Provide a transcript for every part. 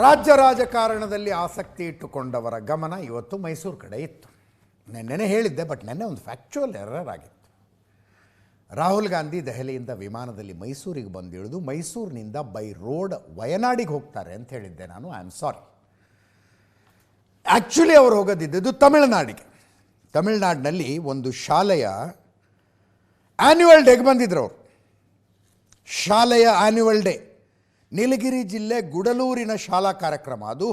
ರಾಜ್ಯ ರಾಜಕಾರಣದಲ್ಲಿ ಆಸಕ್ತಿ ಇಟ್ಟುಕೊಂಡವರ ಗಮನ ಇವತ್ತು ಮೈಸೂರು ಕಡೆ ಇತ್ತು. ನೆನ್ನೆ ಹೇಳಿದ್ದೆ, ಬಟ್ ನೆನ್ನೆ ಒಂದು ಫ್ಯಾಕ್ಚುಯಲ್ ಎರರ್ ಆಗಿತ್ತು. ರಾಹುಲ್ ಗಾಂಧಿ ದೆಹಲಿಯಿಂದ ವಿಮಾನದಲ್ಲಿ ಮೈಸೂರಿಗೆ ಬಂದಿಳಿದು ಮೈಸೂರಿನಿಂದ ಬೈ ರೋಡ್ ವಯನಾಡಿಗೆ ಹೋಗ್ತಾರೆ ಅಂತ ಹೇಳಿದ್ದೆ ನಾನು. I am sorry. ಆ್ಯಕ್ಚುಲಿ ಅವರು ಹೋಗೋದಿದ್ದು ತಮಿಳುನಾಡಿಗೆ. ತಮಿಳುನಾಡಿನಲ್ಲಿ ಒಂದು ಶಾಲೆಯ ಆ್ಯನ್ಯುವಲ್ ಡೇಗೆ ಬಂದಿದ್ರು ಅವರು. ಶಾಲೆಯ ಆ್ಯನ್ಯುವಲ್ ಡೇ ನೀಲಗಿರಿ ಜಿಲ್ಲೆ ಗುಡಲೂರಿನ ಶಾಲಾ ಕಾರ್ಯಕ್ರಮ. ಅದು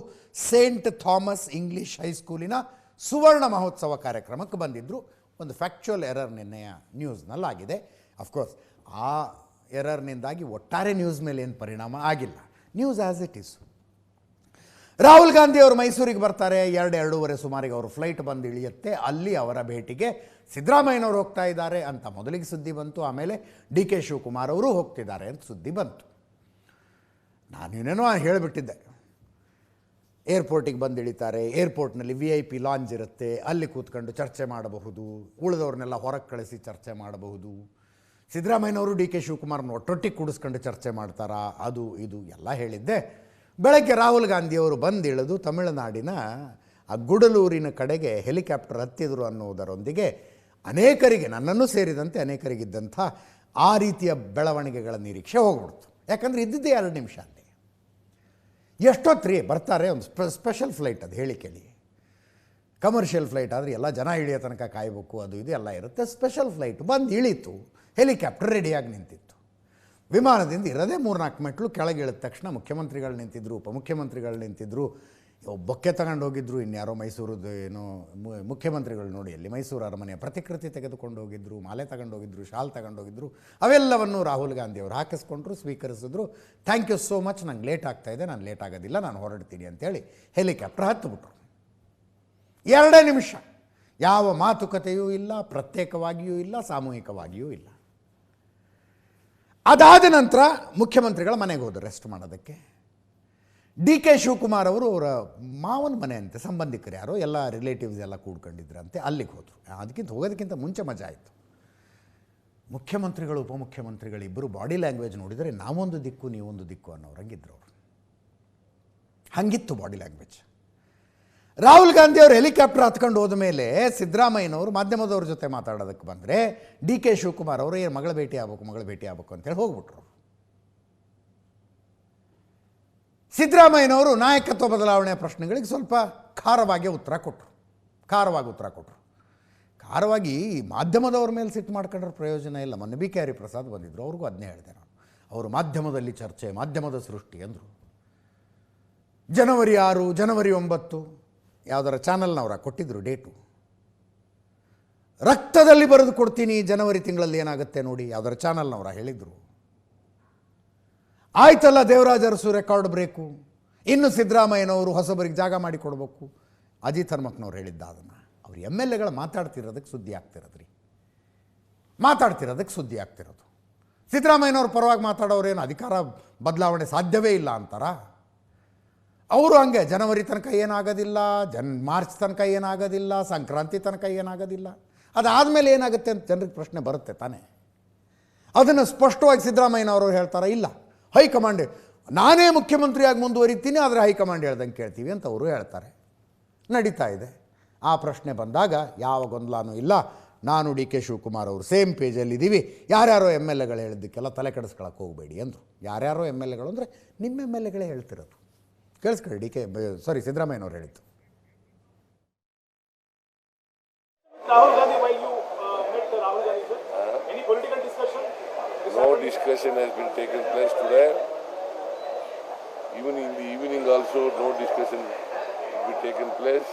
ಸೇಂಟ್ ಥಾಮಸ್ ಇಂಗ್ಲಿಷ್ ಹೈಸ್ಕೂಲಿನ ಸುವರ್ಣ ಮಹೋತ್ಸವ ಕಾರ್ಯಕ್ರಮಕ್ಕೆ ಬಂದಿದ್ದರು. ಒಂದು ಫ್ಯಾಕ್ಚುಯಲ್ ಎರರ್ ನಿನ್ನೆಯ ನ್ಯೂಸ್ನಲ್ಲಾಗಿದೆ. ಅಫ್ಕೋರ್ಸ್ ಆ ಎರರ್ನಿಂದಾಗಿ ಒಟ್ಟಾರೆ ನ್ಯೂಸ್ ಮೇಲೆ ಏನು ಪರಿಣಾಮ ಆಗಿಲ್ಲ. News as it is. Rahul Gandhi ಅವರು ಮೈಸೂರಿಗೆ ಬರ್ತಾರೆ. 2-2:30 ಸುಮಾರಿಗೆ ಅವರು ಫ್ಲೈಟ್ ಬಂದು ಇಳಿಯುತ್ತೆ. ಅಲ್ಲಿ ಅವರ ಭೇಟಿಗೆ ಸಿದ್ದರಾಮಯ್ಯನವರು ಹೋಗ್ತಾ ಇದ್ದಾರೆ ಅಂತ ಮೊದಲಿಗೆ ಸುದ್ದಿ ಬಂತು. ಆಮೇಲೆ DK ಶಿವಕುಮಾರ್ ಅವರು ಹೋಗ್ತಿದ್ದಾರೆ ಅಂತ ಸುದ್ದಿ ಬಂತು. ನಾನೇನೇನೋ ಹೇಳಿಬಿಟ್ಟಿದ್ದೆ. ಏರ್ಪೋರ್ಟಿಗೆ ಬಂದು ಇಳಿತಾರೆ. ಏರ್ಪೋರ್ಟ್ನಲ್ಲಿ VIP ಲಾಂಜ್ ಇರುತ್ತೆ. ಅಲ್ಲಿ ಕೂತ್ಕೊಂಡು ಚರ್ಚೆ ಮಾಡಬಹುದು. ಉಳಿದವ್ರನ್ನೆಲ್ಲ ಹೊರಗೆ ಕಳಿಸಿ ಚರ್ಚೆ ಮಾಡಬಹುದು. ಸಿದ್ದರಾಮಯ್ಯನವರು DK ಶಿವಕುಮಾರ್ನ ಒಟ್ಟೊಟ್ಟಿಗೆ ಕೂಡಿಸ್ಕೊಂಡು ಚರ್ಚೆ ಮಾಡ್ತಾರಾ, ಅದು ಇದು ಎಲ್ಲ ಹೇಳಿದ್ದೆ. ಬೆಳಗ್ಗೆ ರಾಹುಲ್ ಗಾಂಧಿಯವರು ಬಂದಿಳಿದು ತಮಿಳುನಾಡಿನ ಆ ಗುಡಲೂರಿನ ಕಡೆಗೆ ಹೆಲಿಕಾಪ್ಟರ್ ಹತ್ತಿದ್ರು ಅನ್ನೋದರೊಂದಿಗೆ ಅನೇಕರಿಗೆ, ನನ್ನನ್ನು ಸೇರಿದಂತೆ ಅನೇಕರಿಗಿದ್ದಂಥ ಆ ರೀತಿಯ ಬೆಳವಣಿಗೆಗಳ ನಿರೀಕ್ಷೆ ಹೋಗ್ಬಿಡ್ತು. ಯಾಕಂದರೆ ಇದ್ದಿದ್ದೇ 2 ನಿಮಿಷ ಅಲ್ಲಿ. ಎಷ್ಟೊತ್ತು ಬರ್ತಾರೆ. ಒಂದು ಸ್ಪೆಷಲ್ ಫ್ಲೈಟ್ ಅದು, ಹೇಳಿ ಕೇಳಿ. ಕಮರ್ಷಿಯಲ್ ಫ್ಲೈಟ್ ಆದರೆ ಎಲ್ಲ ಜನ ಇಳಿಯೋ ತನಕ ಕಾಯಬೇಕು, ಅದು ಇದು ಎಲ್ಲ ಇರುತ್ತೆ. ಸ್ಪೆಷಲ್ ಫ್ಲೈಟ್ ಬಂದು ಇಳೀತು. ಹೆಲಿಕಾಪ್ಟರ್ ರೆಡಿಯಾಗಿ ನಿಂತಿತ್ತು. ವಿಮಾನದಿಂದ ಇರೋದೇ 3-4 ಮೆಟ್ಲು. ಕೆಳಗೆ ಇಳಿದ ತಕ್ಷಣ ಮುಖ್ಯಮಂತ್ರಿಗಳು ನಿಂತಿದ್ದರು, ಉಪಮುಖ್ಯಮಂತ್ರಿಗಳು ನಿಂತಿದ್ದರು. ಬೊಕ್ಕೆ ತಗೊಂಡು ಹೋಗಿದ್ರು. ಇನ್ಯಾರೋ ಮೈಸೂರದ್ದು ಏನೋ ಮುಖ್ಯಮಂತ್ರಿಗಳು ನೋಡಿ ಅಲ್ಲಿ ಮೈಸೂರು ಅರಮನೆಯ ಪ್ರತಿಕೃತಿ ತೆಗೆದುಕೊಂಡು ಹೋಗಿದ್ರು, ಮಾಲೆ ತಗೊಂಡು ಹೋಗಿದ್ರು, ಶಾಲ್ ತಗೊಂಡು ಹೋಗಿದ್ರು. ಅವೆಲ್ಲವನ್ನು ರಾಹುಲ್ ಗಾಂಧಿ ಅವರು ಹಾಕಿಸ್ಕೊಂಡ್ರು, ಸ್ವೀಕರಿಸಿದ್ರು. ಥ್ಯಾಂಕ್ ಯು ಸೋ ಮಚ್, ನಂಗೆ ಲೇಟ್ ಆಗ್ತಾಯಿದೆ, ನಾನು ಲೇಟ್ ಆಗೋದಿಲ್ಲ, ನಾನು ಹೊರಡ್ತೀನಿ ಅಂತೇಳಿ ಹೆಲಿಕಾಪ್ಟರ್ ಹತ್ತಿಬಿಟ್ರು. 2 ನಿಮಿಷ. ಯಾವ ಮಾತುಕತೆಯೂ ಇಲ್ಲ, ಪ್ರತ್ಯೇಕವಾಗಿಯೂ ಇಲ್ಲ, ಸಾಮೂಹಿಕವಾಗಿಯೂ ಇಲ್ಲ. ಅದಾದ ನಂತರ ಮುಖ್ಯಮಂತ್ರಿಗಳ ಮನೆಗೆ ಹೋದರು ರೆಸ್ಟ್ ಮಾಡೋದಕ್ಕೆ. DK ಶಿವಕುಮಾರ್ ಅವರು ಅವರ ಮಾವನ ಮನೆ ಅಂತೆ, ಸಂಬಂಧಿಕರು ಯಾರೋ ಎಲ್ಲ ರಿಲೇಟಿವ್ಸ್ ಎಲ್ಲ ಕೂಡ್ಕೊಂಡಿದ್ರಂತೆ, ಅಲ್ಲಿಗೆ ಹೋದರು. ಹೋಗೋದಕ್ಕಿಂತ ಮುಂಚೆ ಮಜಾ ಆಯಿತು. ಮುಖ್ಯಮಂತ್ರಿಗಳು ಉಪಮುಖ್ಯಮಂತ್ರಿಗಳು ಇಬ್ಬರು ಬಾಡಿ ಲ್ಯಾಂಗ್ವೇಜ್ ನೋಡಿದರೆ ನಾವೊಂದು ದಿಕ್ಕು ನೀವೊಂದು ದಿಕ್ಕು ಅನ್ನೋರಂಗಿದ್ರು ಅವರು. ಹಂಗಿತ್ತು ಬಾಡಿ ಲ್ಯಾಂಗ್ವೇಜ್. ರಾಹುಲ್ ಗಾಂಧಿ ಅವರು ಹೆಲಿಕಾಪ್ಟರ್ ಹತ್ಕೊಂಡು ಹೋದ ಮೇಲೆ ಸಿದ್ದರಾಮಯ್ಯನವರು ಮಾಧ್ಯಮದವ್ರ ಜೊತೆ ಮಾತಾಡೋದಕ್ಕೆ ಬಂದರೆ DK ಶಿವಕುಮಾರ್ ಅವರು ಮಗಳ ಭೇಟಿ ಆಗಬೇಕು ಅಂತೇಳಿ ಹೋಗ್ಬಿಟ್ರು. ಸಿದ್ದರಾಮಯ್ಯನವರು ನಾಯಕತ್ವ ಬದಲಾವಣೆ ಪ್ರಶ್ನೆಗಳಿಗೆ ಸ್ವಲ್ಪ ಖಾರವಾಗಿ ಉತ್ತರ ಕೊಟ್ಟರು. ಖಾರವಾಗಿ ಮಾಧ್ಯಮದವ್ರ ಮೇಲೆ ಸಿಟ್ಟು ಮಾಡ್ಕೊಂಡ್ರೆ ಪ್ರಯೋಜನ ಇಲ್ಲ. ಮೊನ್ನೆ BK ಹರಿಪ್ರಸಾದ್ ಬಂದಿದ್ದರು, ಅವ್ರಿಗೂ ಅದನ್ನೇ ಹೇಳಿದೆ ನಾನು. ಅವರು ಮಾಧ್ಯಮದಲ್ಲಿ ಚರ್ಚೆ, ಮಾಧ್ಯಮದ ಸೃಷ್ಟಿ ಅಂದರು. ಜನವರಿ 6, ಜನವರಿ 9 ಯಾವುದರ ಚಾನಲ್ನವರ ಕೊಟ್ಟಿದ್ದರು ಡೇಟು. ರಕ್ತದಲ್ಲಿ ಬರೆದು ಕೊಡ್ತೀನಿ ಜನವರಿ ತಿಂಗಳಲ್ಲಿ ಏನಾಗುತ್ತೆ ನೋಡಿ, ಯಾವುದರ ಚಾನಲ್ನವರ ಹೇಳಿದರು. ಆಯ್ತಲ್ಲ, ದೇವರಾಜ ಅರಸು ರೆಕಾರ್ಡ್ ಬ್ರೇಕು. ಇನ್ನು ಸಿದ್ದರಾಮಯ್ಯನವರು ಹೊಸಬರಿಗೆ ಜಾಗ ಮಾಡಿಕೊಡ್ಬೇಕು. ಅಜಿತ್ ಹನುಮಕ್ನವ್ರು ಹೇಳಿದ್ದ ಅದನ್ನು. ಅವ್ರು MLAಗಳು ಮಾತಾಡ್ತಿರೋದಕ್ಕೆ ಸುದ್ದಿ ಆಗ್ತಿರೋದು. ಸಿದ್ದರಾಮಯ್ಯನವ್ರ ಪರವಾಗಿ ಮಾತಾಡೋರೇನು ಅಧಿಕಾರ ಬದಲಾವಣೆ ಸಾಧ್ಯವೇ ಇಲ್ಲ ಅಂತಾರ? ಅವರು ಹಂಗೆ ಜನವರಿ ತನಕ ಏನಾಗೋದಿಲ್ಲ, ಮಾರ್ಚ್ ತನಕ ಏನಾಗೋದಿಲ್ಲ, ಸಂಕ್ರಾಂತಿ ತನಕ ಏನಾಗೋದಿಲ್ಲ, ಅದಾದಮೇಲೆ ಏನಾಗುತ್ತೆ ಅಂತ ಜನರಿಗೆ ಪ್ರಶ್ನೆ ಬರುತ್ತೆ ತಾನೇ. ಅದನ್ನು ಸ್ಪಷ್ಟವಾಗಿ ಸಿದ್ದರಾಮಯ್ಯನವರು ಹೇಳ್ತಾರೆ, ಇಲ್ಲ ಹೈಕಮಾಂಡ್, ನಾನೇ ಮುಖ್ಯಮಂತ್ರಿಯಾಗಿ ಮುಂದುವರಿತೀನಿ, ಆದರೆ ಹೈಕಮಾಂಡ್ ಹೇಳ್ದಂಗೆ ಕೇಳ್ತೀವಿ ಅಂತ ಅವರು ಹೇಳ್ತಾರೆ. ನಡೀತಾ ಇದೆ. ಆ ಪ್ರಶ್ನೆ ಬಂದಾಗ ಯಾವ ಗೊಂದಲನೂ ಇಲ್ಲ. ನಾನು DK ಶಿವಕುಮಾರ್ ಅವರು ಸೇಮ್ ಪೇಜಲ್ಲಿದ್ದೀವಿ. ಯಾರ್ಯಾರೋ MLAಗಳು ಹೇಳಿದ್ದಕ್ಕೆಲ್ಲ ತಲೆ ಕೆಡಿಸ್ಕೊಳಕ್ಕೆ ಹೋಗಬೇಡಿ ಅಂದರು. ಯಾರ್ಯಾರೋ MLAಗಳು ಅಂದರೆ ನಿಮ್ಮ MLAಗಳೇ ಹೇಳ್ತಿರೋದು. ಕೇಳಿಸ್ಕೊಳ್ಳಿ, ಸಿದ್ದರಾಮಯ್ಯನವರು ಹೇಳಿದ್ದು. Rahul Gandhi, while you met Rahul Gandhi, sir, any political discussion? No discussion has been taken place today. Even in the evening also, no discussion will be taken place.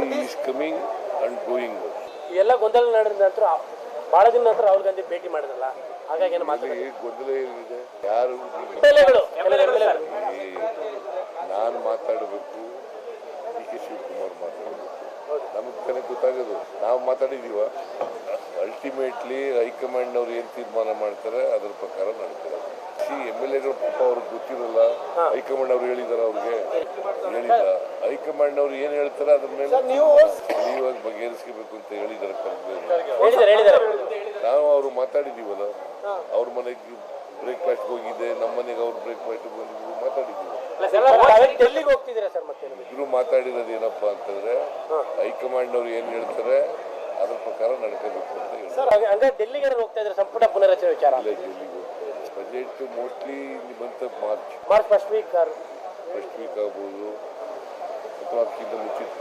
He is coming and going. ಎಲ್ಲ ಗೊಂದಲ ನಡೆದ ನಂತರ ಬಹಳ ದಿನ ನಂತರ ರಾಹುಲ್ ಗಾಂಧಿ ಭೇಟಿ ಮಾಡಿದ್ರಲ್ಲ, ಹಾಗಾಗಿ ಏನು ಮಾತಾಡ್ತಾರೆ? ಗೊಂದಲ ಏನಿದೆ? ಯಾರು ನಾನು ಮಾತಾಡಬೇಕು, DK ಶಿವಕುಮಾರ್ ಮಾತಾಡಬೇಕು, ನಮಗೆ ತಾನೇ ಗೊತ್ತಾಗೋದು. ನಾವು ಮಾತಾಡಿದೀವ. ಅಲ್ಟಿಮೇಟ್ಲಿ ಹೈಕಮಾಂಡ್ನವ್ರು ಏನು ತೀರ್ಮಾನ ಮಾಡ್ತಾರೆ ಅದ್ರ ಪ್ರಕಾರ ನಡ್ತಾರೆ. MLAಗಳು ಪಾಪ ಅವ್ರಿಗೆ ಗೊತ್ತಿರಲ್ಲ. ಹೈಕಮಾಂಡ್ ಅವ್ರು ಹೇಳಿದಾರೆ, ಅವ್ರಿಗೆ ಹೇಳಿಲ್ಲ. ಹೈಕಮಾಂಡ್ ಅವ್ರು ಏನು ಹೇಳ್ತಾರೆ ಅದ್ರ ಮೇಲೆ ಇವಾಗ ಬಗೆಹರಿಸ್ಕೋಬೇಕು ಅಂತ ಹೇಳಿದಾರೆ. ನಾವು ಅವರು ಮಾತಾಡಿದೀವಲ್ಲ, ಅವ್ರ ಮನೆಗೆ ಬ್ರೇಕ್ಫಾಸ್ಟ್ಗೆ ಹೋಗಿದ್ದೆ, ನಮ್ಮ ಮನೆಗೆ ಅವ್ರು ಬ್ರೇಕ್ಫಾಸ್ಟ್ಗೆ ಬಂದಿದ್ರು, ಮಾತಾಡಿದ್ದೀವಿ. ಡೆಲ್ಲಿಗೆ ಹೋಗ್ತಿದ್ದೀರಾ ಸರ್ ಮತ್ತೆ ಇಬ್ರು ಮಾತಾಡಿರೋದು ಏನಪ್ಪಾ ಅಂತಂದ್ರೆ ಹೈಕಮಾಂಡ್ ಅವ್ರು ಏನ್ ಹೇಳ್ತಾರೆ ಅದ್ರ ಪ್ರಕಾರ ನಡ್ಕೋಬೇಕು ಅಂತ ಹೇಳಿ ಸರ್. ಅಂದ್ರೆ ಡೆಲ್ಲಿಗೆ ಹೋಗ್ತಾ ಇದ್ರೆ ಸಂಪುಟ ಪುನರಚನೆ ವಿಚಾರ ಡೆಲ್ಲಿಗೆ budget mostly month of March first week ಆಗ್ಬೋದು ಅಥವಾ ಅದಕ್ಕಿಂತ ಮುಂಚಿತ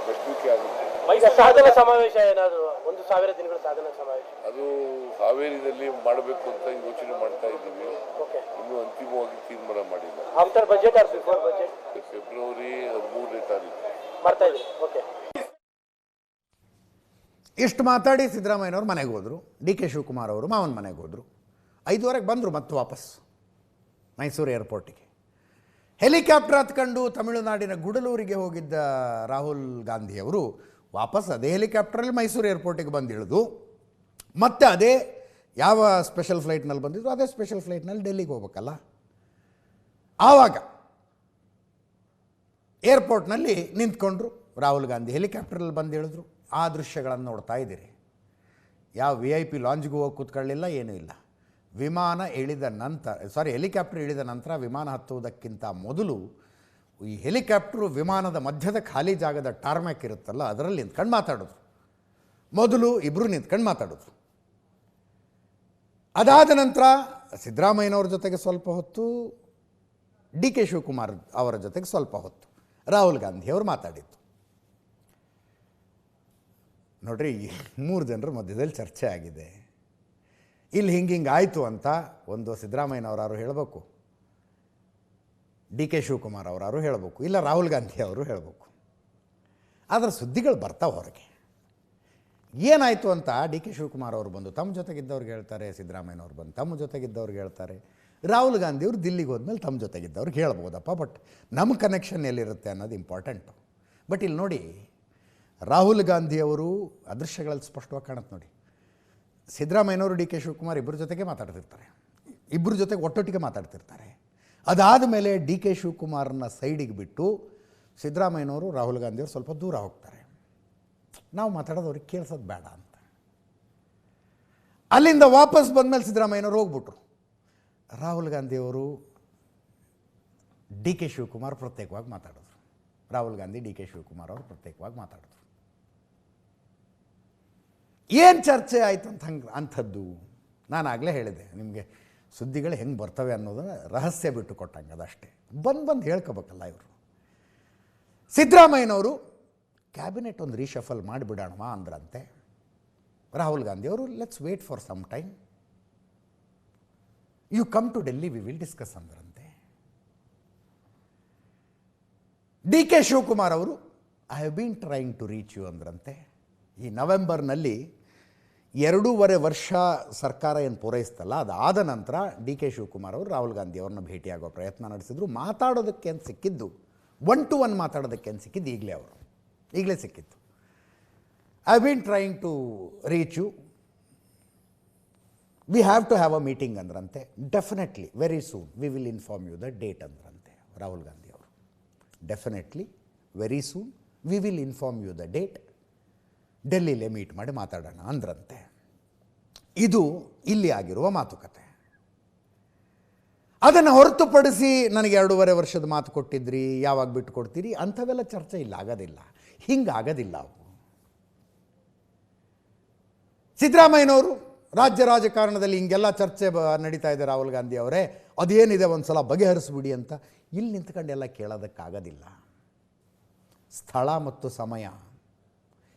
ಫಸ್ಟ್ ವೀಕ್ ಆಗುತ್ತೆ. ಈಗ ಸಾಧನ ಸಮಾವೇಶ ಏನಾದ್ರು 1000 ದಿನಗಳ ಸಾಧನ ಸಮಾವೇಶ ಅದು ಹಾವೇರಿನಲ್ಲಿ ಮಾಡಬೇಕು ಅಂತ ಯೋಚನೆ ಮಾಡ್ತಾ ಇದ್ದೀವಿ. ಇನ್ನೂ ಅಂತಿಮವಾಗಿ ತೀರ್ಮಾನ ಮಾಡಿಲ್ಲ. After budget or before budget? February 13ನೇ ತಾರೀಕು ಮಾಡ್ತಾ ಇದ್ದೀವಿ. ಓಕೆ. ಇಷ್ಟು ಮಾತಾಡಿ ಸಿದ್ದರಾಮಯ್ಯನವ್ರು ಮನೆಗೆ ಹೋದರು. ಡಿ ಕೆ ಶಿವಕುಮಾರ್ ಅವರು ಮಾವನ ಮನೆಗೆ ಹೋದರು. 5:15 ಬಂದರು ಮತ್ತೆ ವಾಪಸ್ ಮೈಸೂರು ಏರ್ಪೋರ್ಟಿಗೆ. ಹೆಲಿಕಾಪ್ಟರ್ ಹತ್ಕೊಂಡು ತಮಿಳುನಾಡಿನ ಗುಡಲೂರಿಗೆ ಹೋಗಿದ್ದ ರಾಹುಲ್ ಗಾಂಧಿಯವರು ವಾಪಸ್ ಅದೇ ಹೆಲಿಕಾಪ್ಟರಲ್ಲಿ ಮೈಸೂರು ಏರ್ಪೋರ್ಟಿಗೆ ಬಂದು ಇಳಿದು ಮತ್ತೆ ಅದೇ ಯಾವ ಸ್ಪೆಷಲ್ ಫ್ಲೈಟ್ನಲ್ಲಿ ಬಂದಿದ್ರು ಅದೇ ಸ್ಪೆಷಲ್ ಫ್ಲೈಟ್ನಲ್ಲಿ ಡೆಲ್ಲಿಗೆ ಹೋಗ್ಬೇಕಲ್ಲ. ಆವಾಗ ಏರ್ಪೋರ್ಟ್ನಲ್ಲಿ ನಿಂತ್ಕೊಂಡ್ರು ರಾಹುಲ್ ಗಾಂಧಿ. ಹೆಲಿಕಾಪ್ಟರಲ್ಲಿ ಬಂದು ಇಳಿದ್ರು. ಆ ದೃಶ್ಯಗಳನ್ನು ನೋಡ್ತಾ ಇದ್ದೀರಿ. ಯಾವ VIP ಲಾಂಜ್ಗೂ ಹೋಗಿ ಕೂತ್ಕೊಳ್ಳಿಲ್ಲ, ಏನೂ ಇಲ್ಲ. ವಿಮಾನ ಇಳಿದ ನಂತರ ಹೆಲಿಕಾಪ್ಟರ್ ಇಳಿದ ನಂತರ ವಿಮಾನ ಹತ್ತುವುದಕ್ಕಿಂತ ಮೊದಲು ಈ ಹೆಲಿಕಾಪ್ಟರು ವಿಮಾನದ ಮಧ್ಯದ ಖಾಲಿ ಜಾಗದ ಟಾರ್ಮ್ಯಾಕ್ ಇರುತ್ತಲ್ಲ ಅದರಲ್ಲಿ ನಿಂತ್ಕೊಂಡು ಮಾತಾಡೋದು. ಮೊದಲು ಇಬ್ಬರು ನಿಂತ್ಕೊಂಡು ಮಾತಾಡೋದು. ಅದಾದ ನಂತರ ಸಿದ್ದರಾಮಯ್ಯನವ್ರ ಜೊತೆಗೆ ಸ್ವಲ್ಪ ಹೊತ್ತು, ಡಿ ಕೆ ಶಿವಕುಮಾರ್ ಅವರ ಜೊತೆಗೆ ಸ್ವಲ್ಪ ಹೊತ್ತು ರಾಹುಲ್ ಗಾಂಧಿಯವರು ಮಾತಾಡಿದ್ದು. ನೋಡ್ರಿ, 3 ಜನರ ಮಧ್ಯದಲ್ಲಿ ಚರ್ಚೆ ಆಗಿದೆ. ಇಲ್ಲಿ ಹಿಂಗೆ ಆಯಿತು ಅಂತ ಒಂದು ಸಿದ್ದರಾಮಯ್ಯನವರಾರು ಹೇಳಬೇಕು, ಡಿ ಕೆ ಶಿವಕುಮಾರ್ ಅವರಾರು ಹೇಳಬೇಕು, ಇಲ್ಲ ರಾಹುಲ್ ಗಾಂಧಿ ಅವರು ಹೇಳಬೇಕು. ಆದರೆ ಸುದ್ದಿಗಳು ಬರ್ತಾವೆ ಹೊರಗೆ. ಏನಾಯಿತು ಅಂತ ಡಿ ಕೆ ಶಿವಕುಮಾರ್ ಅವರು ಬಂದು ತಮ್ಮ ಜೊತೆಗಿದ್ದವ್ರಿಗೆ ಹೇಳ್ತಾರೆ, ಸಿದ್ದರಾಮಯ್ಯನವ್ರು ಬಂದು ತಮ್ಮ ಜೊತೆಗಿದ್ದವ್ರಿಗೆ ಹೇಳ್ತಾರೆ, ರಾಹುಲ್ ಗಾಂಧಿಯವರು ದಿಲ್ಲಿಗೆ ಹೋದ್ಮೇಲೆ ತಮ್ಮ ಜೊತೆಗಿದ್ದವ್ರಿಗೆ ಹೇಳ್ಬೋದಪ್ಪ. ಬಟ್ ನಮ್ಮ ಕನೆಕ್ಷನ್ ಎಲ್ಲಿರುತ್ತೆ ಅನ್ನೋದು ಇಂಪಾರ್ಟೆಂಟು. ಬಟ್ ಇಲ್ಲಿ ನೋಡಿ, ರಾಹುಲ್ ಗಾಂಧಿಯವರು ಅದೃಶ್ಯಗಳಲ್ಲಿ ಸ್ಪಷ್ಟವಾಗಿ ಕಾಣುತ್ತೆ ನೋಡಿ. ಸಿದ್ದರಾಮಯ್ಯನವರು ಡಿ ಕೆ ಶಿವಕುಮಾರ್ ಇಬ್ಬರ ಜೊತೆಗೆ ಮಾತಾಡ್ತಿರ್ತಾರೆ, ಇಬ್ಬರ ಜೊತೆಗೆ ಒಟ್ಟೊಟ್ಟಿಗೆ ಮಾತಾಡ್ತಿರ್ತಾರೆ. ಅದಾದ ಮೇಲೆ ಡಿ ಕೆ ಶಿವಕುಮಾರನ್ನ ಸೈಡಿಗೆ ಬಿಟ್ಟು ಸಿದ್ದರಾಮಯ್ಯನವರು ರಾಹುಲ್ ಗಾಂಧಿಯವರು ಸ್ವಲ್ಪ ದೂರ ಹೋಗ್ತಾರೆ. ನಾವು ಮಾತಾಡೋದು ಅವ್ರಿಗೆ ಕೇಳಿಸೋದು ಬೇಡ ಅಂತ. ಅಲ್ಲಿಂದ ವಾಪಸ್ ಬಂದಮೇಲೆ ಸಿದ್ದರಾಮಯ್ಯನವರು ಹೋಗ್ಬಿಟ್ರು. ರಾಹುಲ್ ಗಾಂಧಿಯವರು ಡಿ ಕೆ ಶಿವಕುಮಾರ್ ಪ್ರತ್ಯೇಕವಾಗಿ ಮಾತಾಡಿದ್ರು. ರಾಹುಲ್ ಗಾಂಧಿ ಡಿ ಕೆ ಶಿವಕುಮಾರ್ ಅವರು ಪ್ರತ್ಯೇಕವಾಗಿ ಮಾತಾಡಿದ್ರು. ಏನು ಚರ್ಚೆ ಆಯಿತು ಅಂಥದ್ದು ನಾನು ಆಗಲೇ ಹೇಳಿದೆ ನಿಮಗೆ. ಸುದ್ದಿಗಳು ಹೆಂಗೆ ಬರ್ತವೆ ಅನ್ನೋದನ್ನು ರಹಸ್ಯ ಬಿಟ್ಟು ಕೊಟ್ಟಂಗೆ, ಅದಷ್ಟೇ. ಬಂದು ಹೇಳ್ಕೋಬೇಕಲ್ಲ ಇವರು. ಸಿದ್ದರಾಮಯ್ಯನವರು ಕ್ಯಾಬಿನೆಟ್ ಒಂದು ರೀಶಫಲ್ ಮಾಡಿಬಿಡೋಣ ಅಂದ್ರಂತೆ. ರಾಹುಲ್ ಗಾಂಧಿಯವರು let's wait for some time, you come to Delhi, we will discuss ಅಂದ್ರಂತೆ. ಡಿ ಕೆ ಶಿವಕುಮಾರ್ ಅವರು I have been trying to reach you ಅಂದ್ರಂತೆ. ಈ ನವೆಂಬರ್ನಲ್ಲಿ 2.5 ವರ್ಷ ಸರ್ಕಾರ ಏನು ಪೂರೈಸ್ತಲ್ಲ, ಅದಾದ ನಂತರ ಡಿ ಕೆ ಶಿವಕುಮಾರ್ ಅವರು ರಾಹುಲ್ ಗಾಂಧಿ ಅವ್ರನ್ನ ಭೇಟಿಯಾಗೋ ಪ್ರಯತ್ನ ನಡೆಸಿದ್ರು. ಮಾತಾಡೋದಕ್ಕೆ ಅಂತ ಸಿಕ್ಕಿದ್ದು, 1 to 1 ಮಾತಾಡೋದಕ್ಕೆ ಅಂತ ಸಿಕ್ಕಿದ್ದು ಈಗಲೇ ಸಿಕ್ಕಿತ್ತು. I been trying to reach you, we have to have a meeting ಅಂದ್ರಂತೆ. Definitely very soon we will inform you the date ಅಂದ್ರಂತೆ ರಾಹುಲ್ ಗಾಂಧಿ ಅವರು. Definitely very soon we will inform you the date, ಡೆಲ್ಲಿಲೇ meet ಮಾಡಿ ಮಾತಾಡೋಣ ಅಂದ್ರಂತೆ. ಇದು ಇಲ್ಲಿ ಆಗಿರುವ ಮಾತುಕತೆ. ಅದನ್ನು ಹೊರತುಪಡಿಸಿ ನನಗೆ 2.5 ವರ್ಷದ ಮಾತು ಕೊಟ್ಟಿದ್ರಿ, ಯಾವಾಗ ಬಿಟ್ಟು ಕೊಡ್ತೀರಿ ಅಂಥವೆಲ್ಲ ಚರ್ಚೆ ಇಲ್ಲ, ಆಗೋದಿಲ್ಲ. ಹಿಂಗಾಗೋದಿಲ್ಲ ಅವು. ಸಿದ್ದರಾಮಯ್ಯನವರು ರಾಜ್ಯ ರಾಜಕಾರಣದಲ್ಲಿ ಹಿಂಗೆಲ್ಲ ಚರ್ಚೆ ನಡೀತಾ ಇದೆ ರಾಹುಲ್ ಗಾಂಧಿ ಅವರೇ, ಅದೇನಿದೆ ಒಂದು ಸಲ ಬಗೆಹರಿಸ್ಬಿಡಿ ಅಂತ ಇಲ್ಲಿ ನಿಂತ್ಕೊಂಡೆಲ್ಲ ಕೇಳೋದಕ್ಕಾಗೋದಿಲ್ಲ. ಸ್ಥಳ ಮತ್ತು ಸಮಯ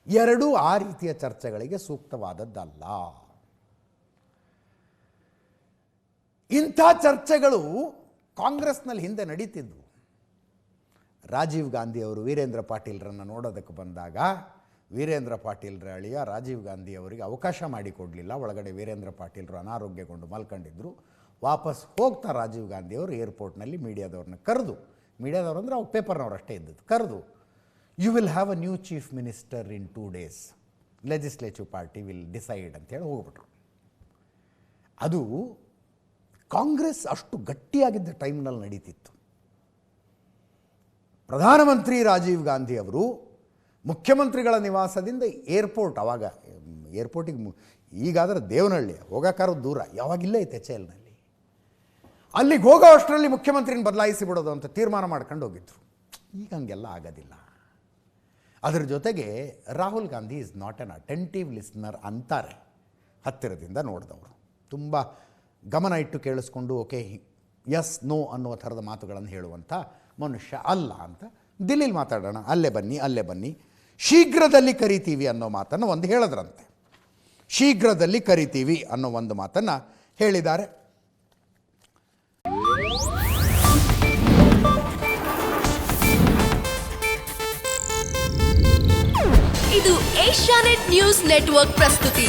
ಎರಡೂ ಆ ರೀತಿಯ ಚರ್ಚೆಗಳಿಗೆ ಸೂಕ್ತವಾದದ್ದಲ್ಲ. ಇಂಥ ಚರ್ಚೆಗಳು ಕಾಂಗ್ರೆಸ್ನಲ್ಲಿ ಹಿಂದೆ ನಡೀತಿದ್ವು. ರಾಜೀವ್ ಗಾಂಧಿಯವರು ವೀರೇಂದ್ರ ಪಾಟೀಲ್ರನ್ನು ನೋಡೋದಕ್ಕೆ ಬಂದಾಗ ವೀರೇಂದ್ರ ಪಾಟೀಲ್ರ ಅಳಿಯ ರಾಜೀವ್ ಗಾಂಧಿ ಅವರಿಗೆ ಅವಕಾಶ ಮಾಡಿಕೊಡಲಿಲ್ಲ. ಒಳಗಡೆ ವೀರೇಂದ್ರ ಪಾಟೀಲ್ರು ಅನಾರೋಗ್ಯಗೊಂಡು ಮಲ್ಕೊಂಡಿದ್ದರು. ವಾಪಸ್ ಹೋಗ್ತಾ ರಾಜೀವ್ ಗಾಂಧಿಯವರು ಏರ್ಪೋರ್ಟ್ನಲ್ಲಿ ಮೀಡಿಯಾದವ್ರನ್ನ ಕರೆದು, ಮೀಡಿಯಾದವ್ರು ಅಂದರೆ ಅವ್ರು ಪೇಪರ್ನವ್ರು ಅಷ್ಟೇ ಇದ್ದದ್ದು, ಕರೆದು you will have a new chief minister in 2 days, legislative party will decide ಅಂತೇಳಿ ಹೋಗ್ಬಿಟ್ರು. ಅದು ಕಾಂಗ್ರೆಸ್ ಅಷ್ಟು ಗಟ್ಟಿಯಾಗಿದ್ದ ಟೈಮ್ನಲ್ಲಿ ನಡೀತಿತ್ತು. ಪ್ರಧಾನಮಂತ್ರಿ ರಾಜೀವ್ ಗಾಂಧಿ ಅವರು ಮುಖ್ಯಮಂತ್ರಿಗಳ ನಿವಾಸದಿಂದ ಏರ್ಪೋರ್ಟ್, ಆವಾಗ ಏರ್ಪೋರ್ಟಿಗೆ ಈಗಾದರೆ ದೇವನಹಳ್ಳಿ ಹೋಗೋಕ್ಕಾರು ದೂರ, ಯಾವಾಗಿಲ್ಲೇ ಐತೆ HLನಲ್ಲಿ. ಅಲ್ಲಿಗೆ ಹೋಗೋ ಅಷ್ಟರಲ್ಲಿ ಮುಖ್ಯಮಂತ್ರಿನ ಬದಲಾಯಿಸಿ ಬಿಡೋದು ಅಂತ ತೀರ್ಮಾನ ಮಾಡ್ಕೊಂಡು ಹೋಗಿದ್ರು. ಈಗ ಹಂಗೆಲ್ಲ ಆಗೋದಿಲ್ಲ. ಅದರ ಜೊತೆಗೆ Rahul Gandhi is not on attentive listener ಅಂತಾರೆ ಹತ್ತಿರದಿಂದ ನೋಡಿದವರು. ತುಂಬ ಗಮನ ಇಟ್ಟು ಕೇಳಿಸ್ಕೊಂಡು ಓಕೆ ಎಸ್ ನೋ ಅನ್ನುವ ಥರದ ಮಾತುಗಳನ್ನು ಹೇಳುವಂಥ ಮನುಷ್ಯ ಅಲ್ಲ ಅಂತ. ದಿಲ್ಲಿಲಿ ಮಾತಾಡೋಣ, ಅಲ್ಲೇ ಬನ್ನಿ, ಶೀಘ್ರದಲ್ಲಿ ಕರಿತೀವಿ ಅನ್ನೋ ಮಾತನ್ನು ಒಂದು ಹೇಳಿದ್ರಂತೆ. ಶೀಘ್ರದಲ್ಲಿ ಕರಿತೀವಿ ಅನ್ನೋ ಒಂದು ಮಾತನ್ನು ಹೇಳಿದ್ದಾರೆ. ಇದು ಏಷ್ಯಾನೆಟ್ ನ್ಯೂಸ್ ನೆಟ್ವರ್ಕ್ ಪ್ರಸ್ತುತಿ.